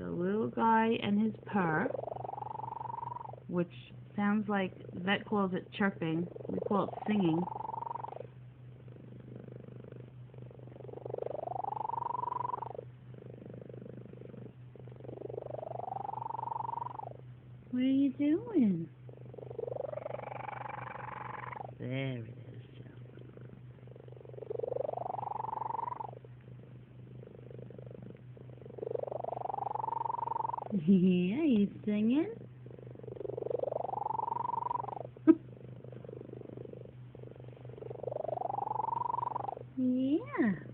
So little guy and his purr, which sounds like vet calls it chirping. We call it singing. What are you doing? There it is, Joe. Yeah, you singing? Yeah.